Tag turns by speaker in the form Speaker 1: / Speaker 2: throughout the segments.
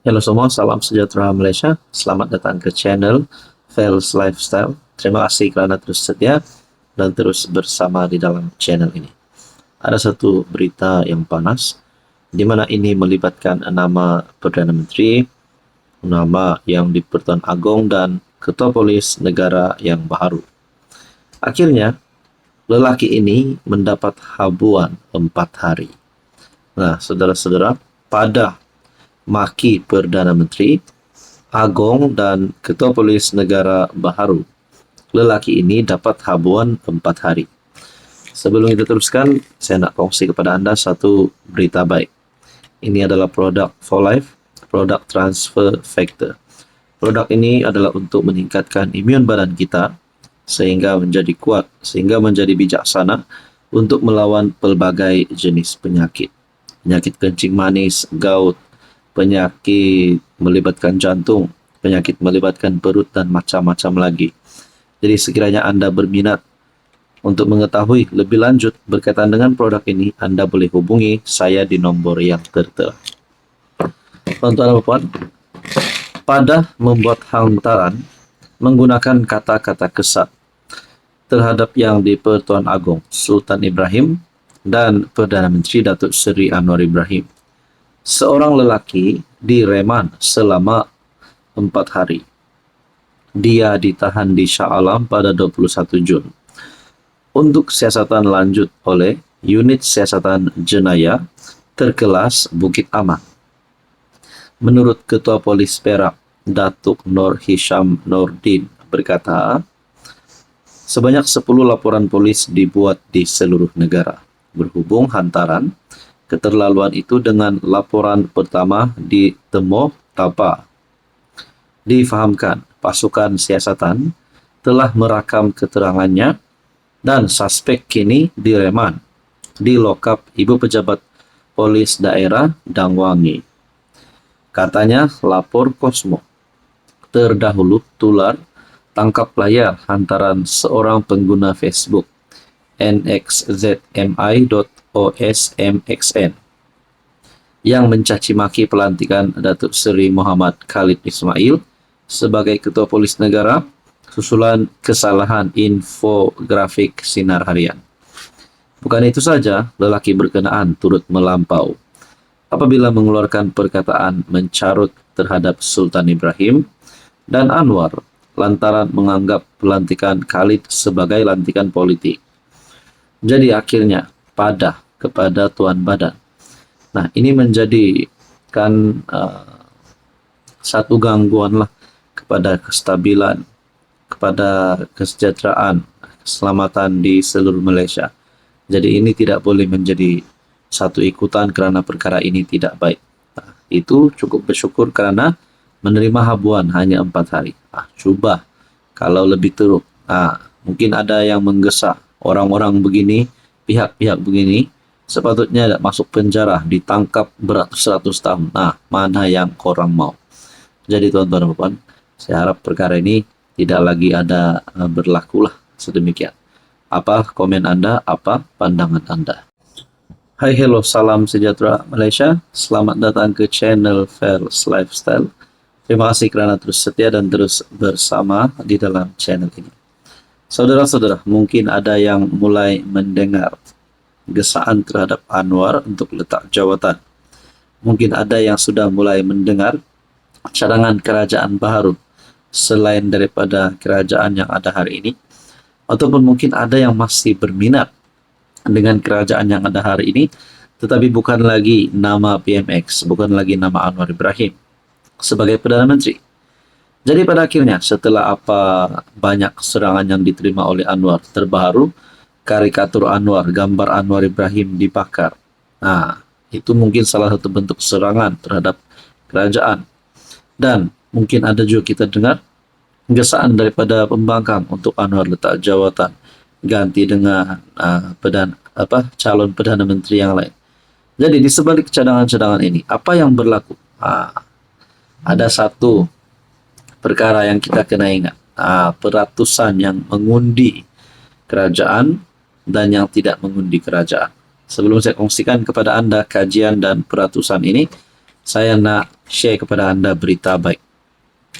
Speaker 1: Halo semua, salam sejahtera Malaysia. Selamat datang ke channel Fels Lifestyle. Terima kasih kerana terus setia dan terus bersama di dalam channel ini. Ada satu berita yang panas, di mana ini melibatkan nama Perdana Menteri, nama yang di-Pertuan Agong dan Ketua Polis Negara yang baru. Akhirnya, lelaki ini mendapat habuan 4 hari. Nah, saudara-saudara, pada maki Perdana Menteri, Agong dan Ketua Polis Negara baru, lelaki ini dapat habuan 4 hari. Sebelum kita teruskan, saya nak kongsi kepada anda satu berita baik. Ini adalah produk For Life, produk transfer factor. Produk ini adalah untuk meningkatkan imun badan kita sehingga menjadi kuat, sehingga menjadi bijaksana untuk melawan pelbagai jenis penyakit. Penyakit kencing manis, gout, penyakit melibatkan jantung, penyakit melibatkan perut dan macam-macam lagi. Jadi sekiranya anda berminat untuk mengetahui lebih lanjut berkaitan dengan produk ini, anda boleh hubungi saya di nombor yang tertera. Tuan-tuan dan puan, pada membuat hantaran menggunakan kata-kata kesat terhadap yang di-Pertuan Agong Sultan Ibrahim dan Perdana Menteri Datuk Seri Anwar Ibrahim, seorang lelaki direman selama 4 hari. Dia ditahan di Shah Alam pada 21 Jun untuk siasatan lanjut oleh Unit Siasatan Jenayah Terkelas Bukit Aman. Menurut Ketua Polis Perak, Datuk Nur Hisham Nordin berkata, sebanyak 10 laporan polis dibuat di seluruh negara berhubung hantaran keterlaluan itu dengan laporan pertama di Temoh Tapa. Difahamkan pasukan siasatan telah merakam keterangannya dan suspek kini direman di lokap Ibu Pejabat Polis Daerah Dangwangi. Katanya lapor Kosmo terdahulu tular tangkap layar hantaran seorang pengguna Facebook nxzmi.osmxn yang mencaci maki pelantikan Datuk Seri Muhammad Khalid Ismail sebagai Ketua Polis Negara susulan kesalahan infografik sinar harian. Bukan itu saja, lelaki berkenaan turut melampau apabila mengeluarkan perkataan mencarut terhadap Sultan Ibrahim dan Anwar lantaran menganggap pelantikan Khalid sebagai lantikan politik. Jadi akhirnya padah kepada tuan badan. Nah, ini menjadikan satu gangguan lah kepada kestabilan, kepada kesejahteraan, keselamatan di seluruh Malaysia. Jadi ini tidak boleh menjadi satu ikutan kerana perkara ini tidak baik. Nah, itu cukup bersyukur kerana menerima habuan hanya 4 hari. Cuba kalau lebih teruk. Mungkin ada yang menggesa orang-orang begini, pihak-pihak begini, sepatutnya masuk penjara, ditangkap beratus-ratus tahun. Mana yang korang mau? Jadi tuan-tuan dan puan, saya harap perkara ini tidak lagi ada berlakulah sedemikian. Apa komen anda? Apa pandangan anda? Hai, hello, salam sejahtera Malaysia. Selamat datang ke channel Fels Lifestyle. Terima kasih kerana terus setia dan terus bersama di dalam channel ini. Saudara-saudara, mungkin ada yang mulai mendengar gesaan terhadap Anwar untuk letak jawatan. Mungkin ada yang sudah mulai mendengar cadangan kerajaan baru selain daripada kerajaan yang ada hari ini. Ataupun mungkin ada yang masih berminat dengan kerajaan yang ada hari ini, tetapi bukan lagi nama PMX, bukan lagi nama Anwar Ibrahim sebagai Perdana Menteri. Jadi pada akhirnya setelah banyak serangan yang diterima oleh Anwar, terbaru karikatur Anwar, gambar Anwar Ibrahim dibakar. Itu mungkin salah satu bentuk serangan terhadap kerajaan. Dan mungkin ada juga kita dengar gesaan daripada pembangkang untuk Anwar letak jawatan ganti dengan calon Perdana Menteri yang lain. Jadi di sebalik cadangan-cadangan ini, apa yang berlaku? Ada satu perkara yang kita kena ingat. Peratusan yang mengundi kerajaan dan yang tidak mengundi kerajaan. Sebelum saya kongsikan kepada anda kajian dan peratusan ini, saya nak share kepada Anda berita baik.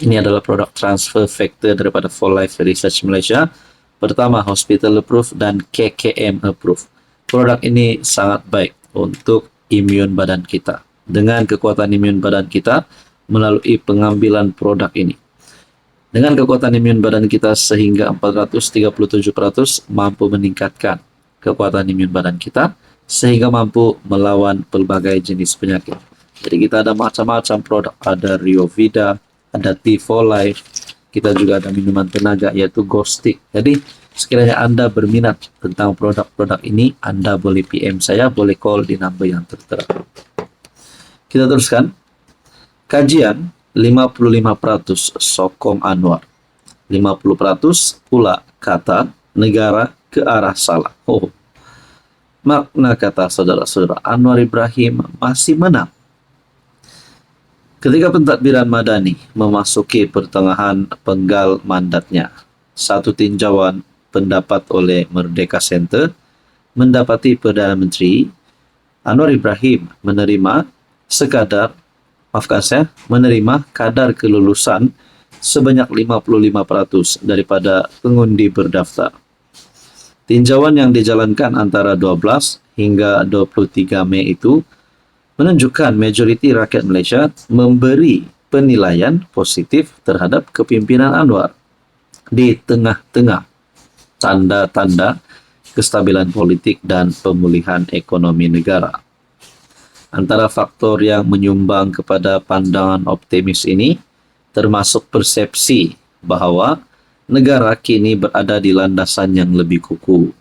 Speaker 1: Ini adalah produk transfer factor daripada For Life Research Malaysia. Pertama, hospital approved dan KKM approved. Produk ini sangat baik untuk imun badan kita. Dengan kekuatan imun badan kita melalui pengambilan produk ini. Dengan kekuatan imun badan kita sehingga 437% mampu meningkatkan kekuatan imun badan kita sehingga mampu melawan pelbagai jenis penyakit. Jadi kita ada macam-macam produk, ada Rio Vida, ada T4 Life, kita juga ada minuman tenaga yaitu Ghostic. Jadi sekiranya Anda berminat tentang produk-produk ini, Anda boleh PM saya, boleh call di number yang tertera. Kita teruskan. Kajian 55% sokong Anwar. 50% pula kata negara ke arah salah. Oh, makna kata saudara-saudara, Anwar Ibrahim masih menang. Ketika pentadbiran Madani memasuki pertengahan penggal mandatnya, satu tinjauan pendapat oleh Merdeka Center mendapati Perdana Menteri Anwar Ibrahim menerima kadar kelulusan sebanyak 55% daripada pengundi berdaftar. Tinjauan yang dijalankan antara 12 hingga 23 Mei itu menunjukkan majoriti rakyat Malaysia memberi penilaian positif terhadap kepimpinan Anwar di tengah-tengah tanda-tanda kestabilan politik dan pemulihan ekonomi negara. Antara faktor yang menyumbang kepada pandangan optimis ini termasuk persepsi bahawa negara kini berada di landasan yang lebih kukuh.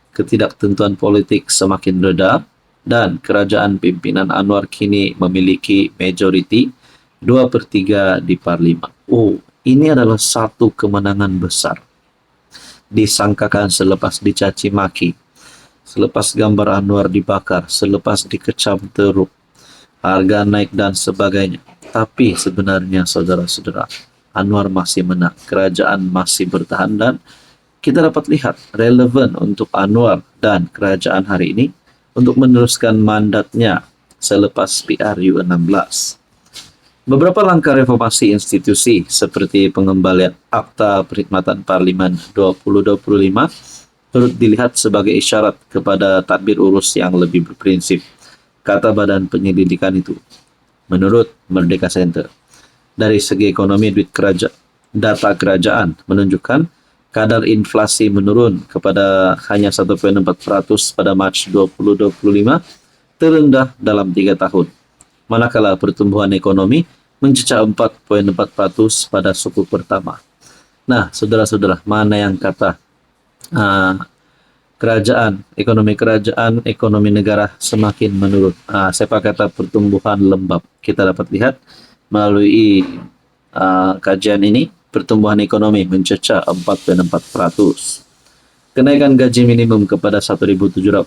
Speaker 1: Ketidaktentuan politik semakin reda dan kerajaan pimpinan Anwar kini memiliki majoriti 2/3 di Parlimen. Oh, ini adalah satu kemenangan besar. Disangkakan selepas dicaci maki, selepas gambar Anwar dibakar, selepas dikecam teruk, harga naik dan sebagainya. Tapi sebenarnya saudara-saudara, Anwar masih menang, kerajaan masih bertahan dan kita dapat lihat relevan untuk Anwar dan kerajaan hari ini untuk meneruskan mandatnya selepas PRU 16. Beberapa langkah reformasi institusi seperti pengembalian Akta Perkhidmatan Parlimen 2025 turut dilihat sebagai isyarat kepada tadbir urus yang lebih berprinsip, kata Badan Penyelidikan itu. Menurut Merdeka Center, dari segi ekonomi data kerajaan menunjukkan kadar inflasi menurun kepada hanya 1.4% pada Mac 2025, terendah dalam 3 tahun. Manakala pertumbuhan ekonomi mencecah 4.4% pada suku pertama. Nah, saudara-saudara, mana yang kata ekonomi negara semakin menurun. Siapa kata pertumbuhan lembab? Kita dapat lihat melalui kajian ini, pertumbuhan ekonomi mencecah 4.4%. Kenaikan gaji minimum kepada 1.700,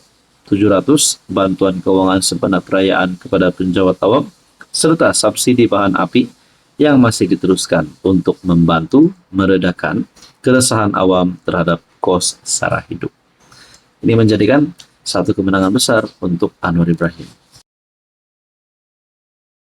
Speaker 1: bantuan keuangan sempena perayaan kepada penjawat awam, serta subsidi bahan api yang masih diteruskan untuk membantu meredakan keresahan awam terhadap kos sara hidup. Ini menjadikan satu kemenangan besar untuk Anwar Ibrahim.